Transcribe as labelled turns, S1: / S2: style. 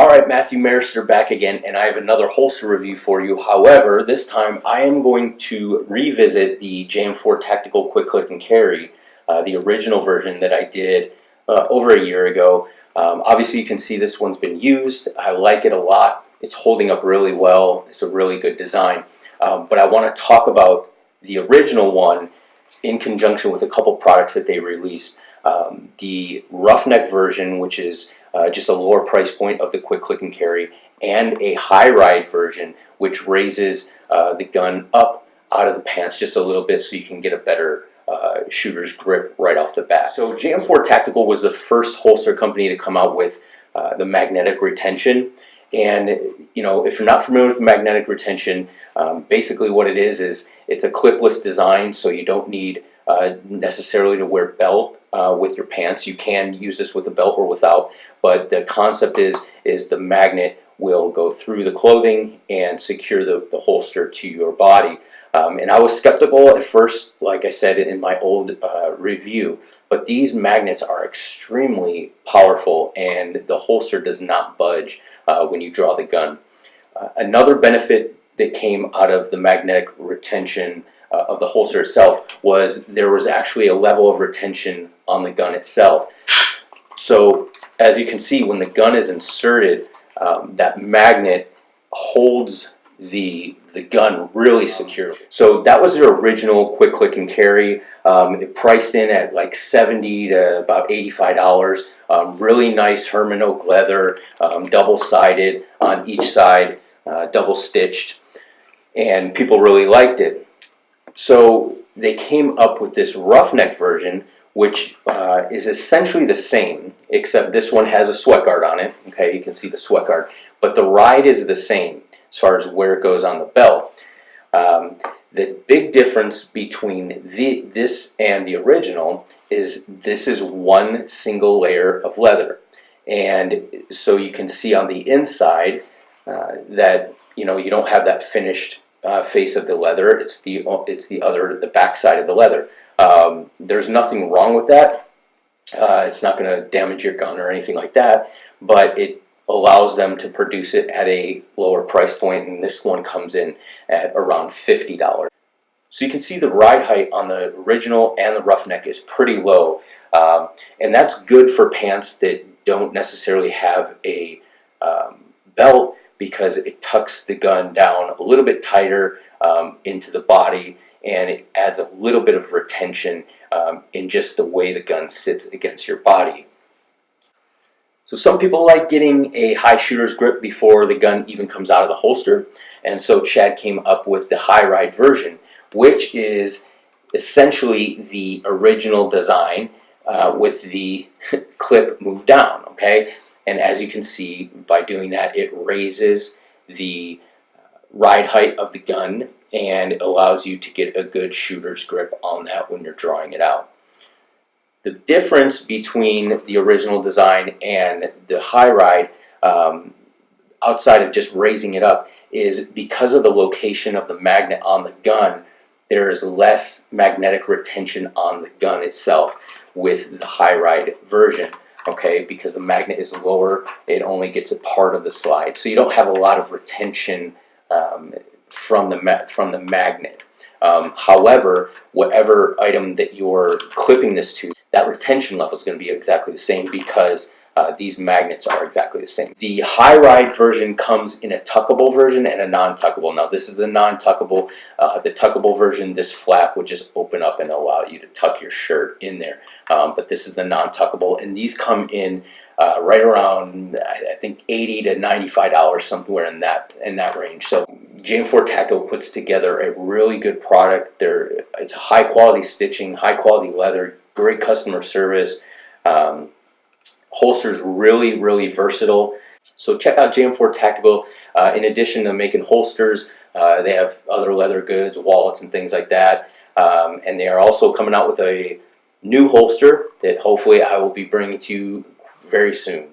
S1: Alright, Matthew Marister back again, and I have another holster review for you. However, this time I am going to revisit the JM4 Tactical Quick Click and Carry, the original version that I did over a year ago. Obviously you can see this one's been used. I like it a lot. It's holding up really well. It's a really good design. But I want to talk about the original one in conjunction with a couple products that they released. The Roughneck version, which is just a lower price point of the Quick Click and Carry, and a high ride version, which raises the gun up out of the pants just a little bit so you can get a better shooter's grip right off the bat. So JM4 Tactical was the first holster company to come out with the magnetic retention. And you know, if you're not familiar with magnetic retention, basically what it is it's a clipless design, so you don't need necessarily to wear belt with your pants. You can use this with a belt or without, but the concept is the magnet will go through the clothing and secure the holster to your body. And I was skeptical at first, like I said in my old review, but these magnets are extremely powerful and the holster does not budge when you draw the gun. Another benefit that came out of the magnetic retention of the holster itself was there was actually a level of retention on the gun itself. So as you can see, when the gun is inserted, that magnet holds the gun really securely. So that was their original Quick Click and Carry. It priced in at like $70 to about $85. Really nice Herman oak leather, double-sided on each side, double stitched, and people really liked it. So they came up with this Roughneck version, which is essentially the same, except this one has a sweat guard on it. Okay, you can see the sweat guard, but the ride is the same as far as where it goes on the belt. The big difference between this and the original is this is one single layer of leather, and so you can see on the inside that you don't have that finished face of the leather. It's the back side of the leather. There's nothing wrong with that. It's not going to damage your gun or anything like that, but it allows them to produce it at a lower price point, and this one comes in at around $50. So you can see the ride height on the original and the Roughneck is pretty low, and that's good for pants that don't necessarily have a belt, because it tucks the gun down a little bit tighter into the body, and it adds a little bit of retention in just the way the gun sits against your body. So some people like getting a high shooter's grip before the gun even comes out of the holster, and so Chad came up with the high ride version, which is essentially the original design with the clip moved down. Okay, and as you can see, by doing that, it raises the ride height of the gun and allows you to get a good shooter's grip on that when you're drawing it out. The difference between the original design and the high ride, outside of just raising it up, is because of the location of the magnet on the gun, there is less magnetic retention on the gun itself with the high ride version. Okay, because the magnet is lower, it only gets a part of the slide, so you don't have a lot of retention from the magnet. However, whatever item that you're clipping this to, that retention level is going to be exactly the same, because these magnets are exactly the same. The high ride version comes in a tuckable version and a non-tuckable. Now this is the non-tuckable. The tuckable version, this flap would just open up and allow you to tuck your shirt in there. But this is the non-tuckable, and these come in right around, I think, $80 to $95, somewhere in that range. So JM4 Tactical puts together a really good product. It's high quality stitching, high quality leather, great customer service. Holster's really versatile. So check out JM4 Tactical. In addition to making holsters, they have other leather goods, wallets, and things like that. And they are also coming out with a new holster that hopefully I will be bringing to you very soon.